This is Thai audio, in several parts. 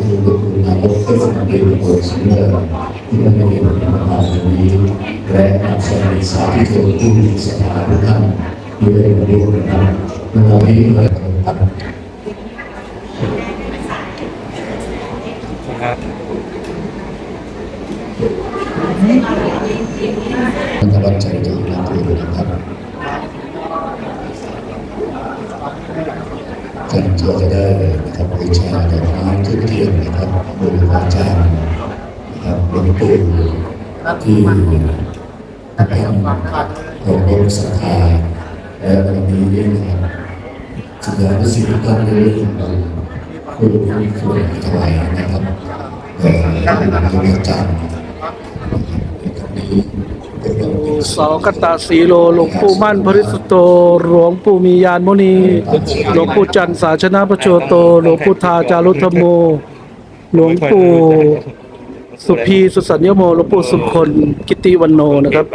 นายกเทศมนตรีตำบลสูงเนินที่ได้มาเรียนประธานวันนี้และนักแสดงสาธิตผู้มีศรัทธาทุกท่านที่ได้มาร่วมกันในวันนี้เลยครับมันจะบันใจจากนักเรียนนะครับท่านจะได้นะครับบูชาดอกไม้ทูบเทียนนะครับบูชาจารย์นะครับหลวงปู่ที่ท่านเคารพศรัทธาและวันนี้นะครับศิลปศิลป์ท่านได้เรื่องผู้ที่ควรถวายนะครับหลวงปู่จารย์เสากตสีโลหลวงปู่มั่นปริสุทธโตหลวงปู่มียานมุนีหลวงปู่จันทร์สาชนะประโชโตหลวงปู่ทาจารุธรรมโมหลวงปู่สุพีสุสัญญโมหลวงปู่สุคนกิติวันโนนะครับ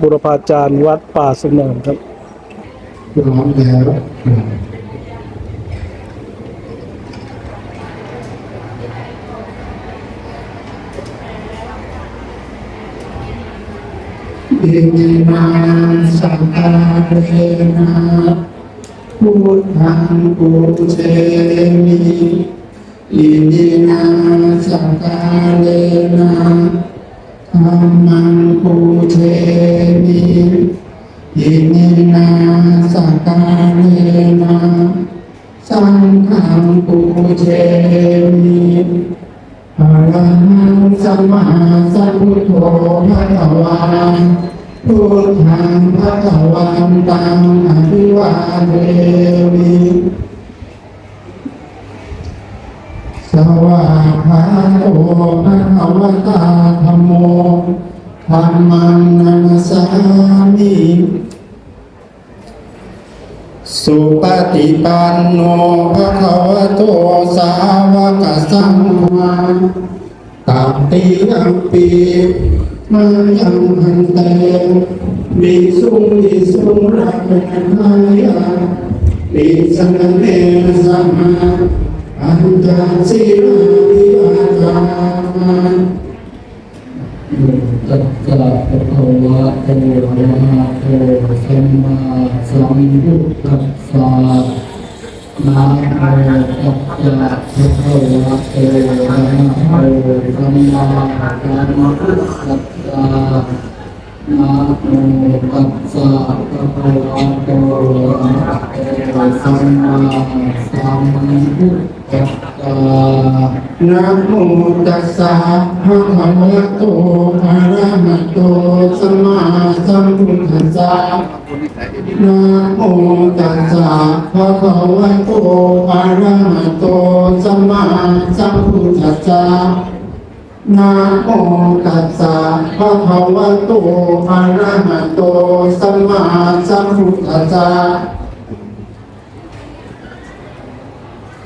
บุรพาจารย์วัดป่าสุนทรครับพร้อมแล้วอิมินาสังฆาเรนะพุทธังปุเชมิอิมินาสังฆาเรนะธัมมังปุเชมิอิมินาสังฆาเรนะสังฆังปุเชมิอะระหังสัมมาสัมพุทโธภะคะวาพุทธังภะคะวันตังอภิวาเทมิสวากขาโตภะคะวะตาธัมโมธัมมังนัมสสามิสุปฏิปันโนภะคะวะโตสาวกสังฆังตัมติยัมปิมายังพันเตวิสุรักขันธายาวิสังเนสัมมาอัญญาสิราภิวาจาตัสสะภะคะวะโตอะระหะโตสัมมาสัมพุทธัสสะนะโมตัสสะภะคะวะโตอะระหะโตสัมมาสัมพุทธัสสะนะโมตัสสะภะคะวะโตอะระหะโตสัมมาสัมพุทธัสสะนะโมตัสสะภะคะวะโตอะระหะโตสัมมาสัมพุทธัสสะนะโมตัสสะภะคะวะโตอะระหะโตสัมมาสัมพุทธัสสะนะโมตัสสะภะคะวะโตอะระหะโตสัมมาสัมพุทธัสสะ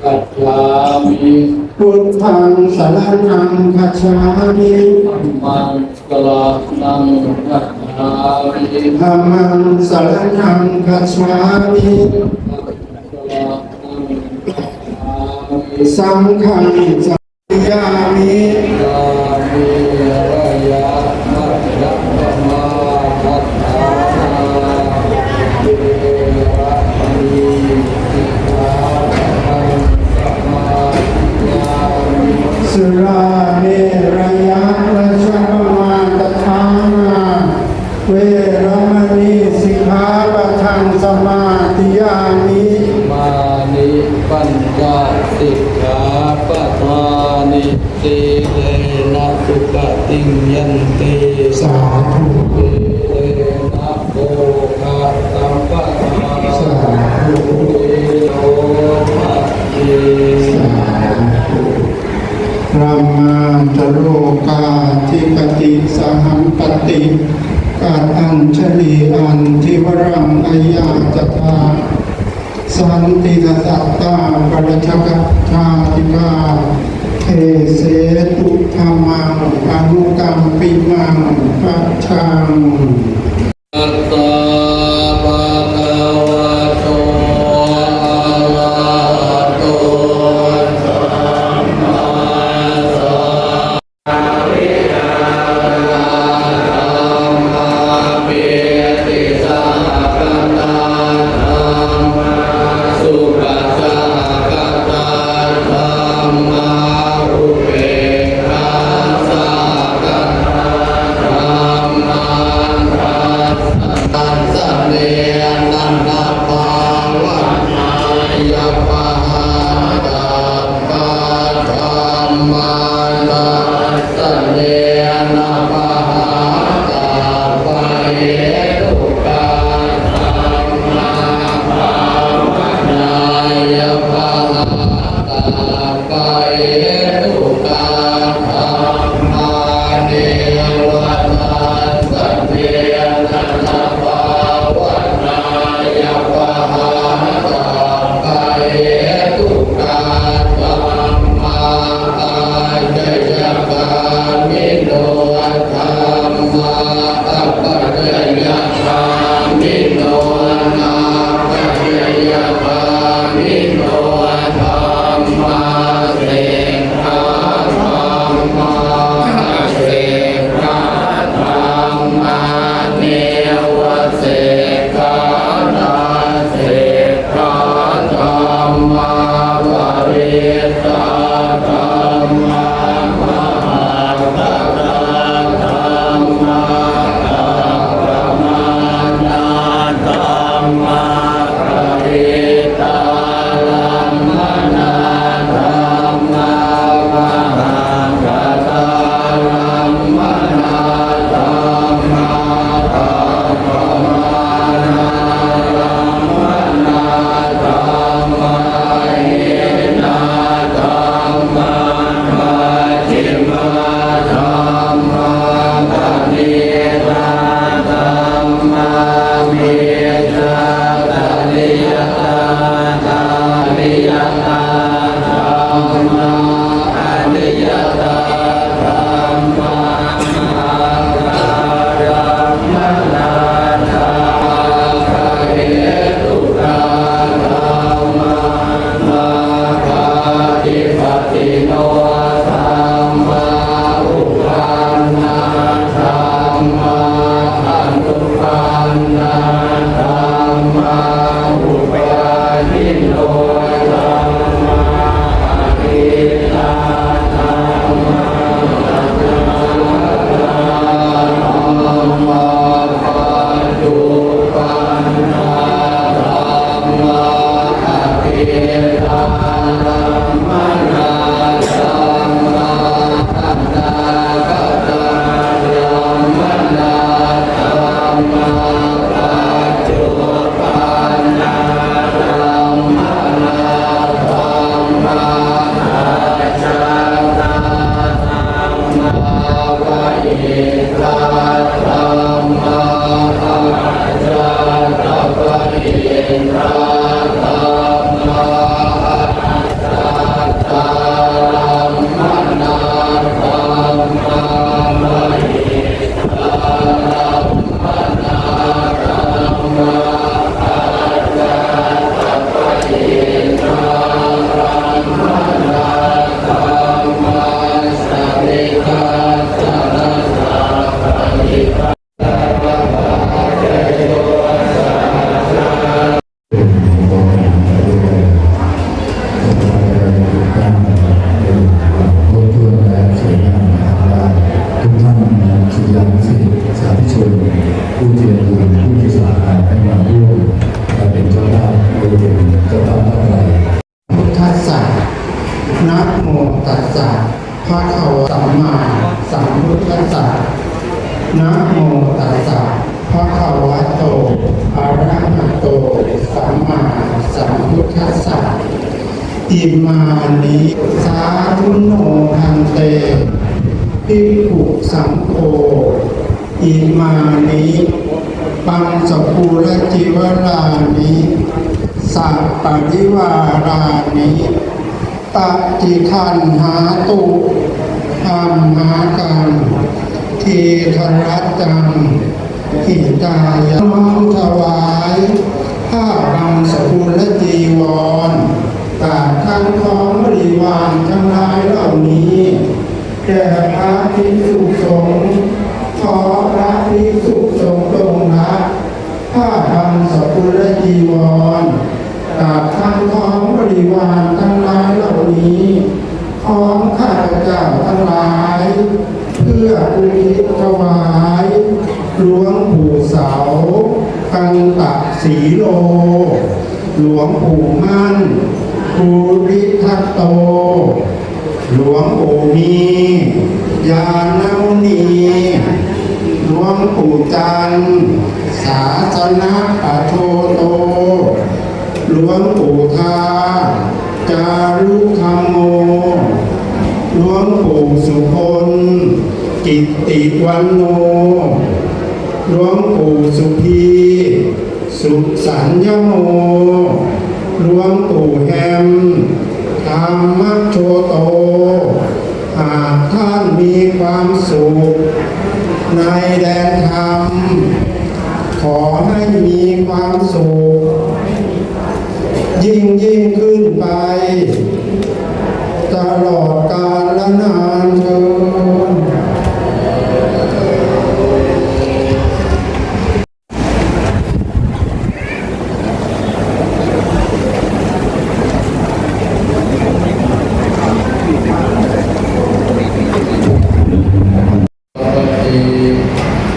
กัจฉามิพุทธังสรณังคัจฉามิธัมมังสรณังคัจฉามิธัมมังสรณังคัจฉามิสังฆังสัมยามิสุราเมรยะราชมาตถานาเวรมณีสิกขาปะทังสมาธิยามิมานิปัญจสิกขาปะทานิสีเลนะสุขติยันติสาธุสีเลนะโภคะสัมปทาสาธุโอภะเยพระมาจโรกาธิปติสหัมปติกาอัญชลีอันทิวรังอายาจตาสันติสัตตาปรชกชาติกาเทเสตุธรรมังอนุกรรมปิมังปัจฉังอัตตาภะคะวะโตอะระห ผู้เจริญผู้มีสาขาให้มาร่วมและเป็นเจ้าภาพโดยเป็นเจ้าภาพอะไร พุทธัสสะนะโมตัสสะภะคะวะสัมมาสัมพุทธัสสะนะโมตัสสะภะคะวะโตอะระหะโตสัมมาสัมพุทธัสสะอิมานิสาธุโนทันเตภิกขุสังโฆอิมานิปัญจภูรจิวรานิสัพปริวารานิปฏิคันหาตุธรรมหากันทีธรัตตังหิตายะน้อมถวายผ้าบังสกุลจีวรกาดทั้งของบริวารทั้งหลายเหล่านี้แด่พระภิกษุสงฆ์ขอพระภิกษุสงฆ์จงรับผ้าบังสกุลจีวรกาดทั้งของบริวารทั้งหลายเหล่านี้ของข้าพเจ้าทั้งหลายเพื่ออุทิศถวายหลวงปู่เสากันตะสีโลหลวงปู่มั่นภูริทัตโตหลวงปู่มียานมุนีหลวงปู่จันทร์ศาสนะปัทโทโตหลวงปู่ทาจารุธรรมโมหลวงปู่สุพลกิตติวันโนหลวงปู่สุพีสุสัญญโมหลวงปู่แฮมธรรมโชโตหากท่านมีความสุขในแดนธรรมขอให้มีความสุขยิ่งขึ้นไปตลอดกาลและนานเทอญ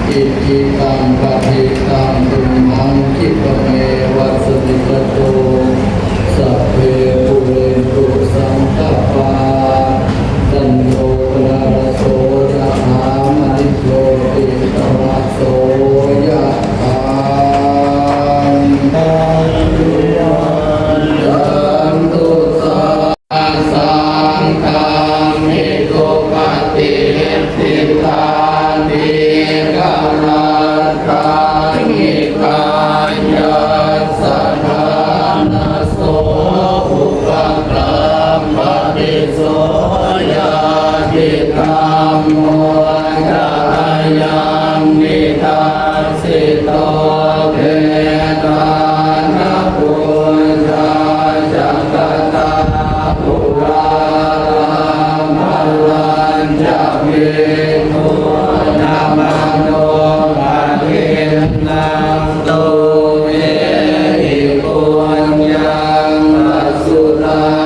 อิจิตังปฏิตังตุมหังคิปะเมวัสมิจโตสัพเพปุเรนตุสังฆปาสันโฆปะระโสยะถามณิโชติตระโสยะถาสันตุสัสังฆังหิตุปฏิทิตานิกาลัตตานิกายาสนานาโสอุปกรรมปฏิโสยาติธรรมโมยายังนิทาสิโตเภตานาปุญญาจักตาปุรามาลัญจเวทุนามาโนภาเวนังโตเยหิปุญญังปัส า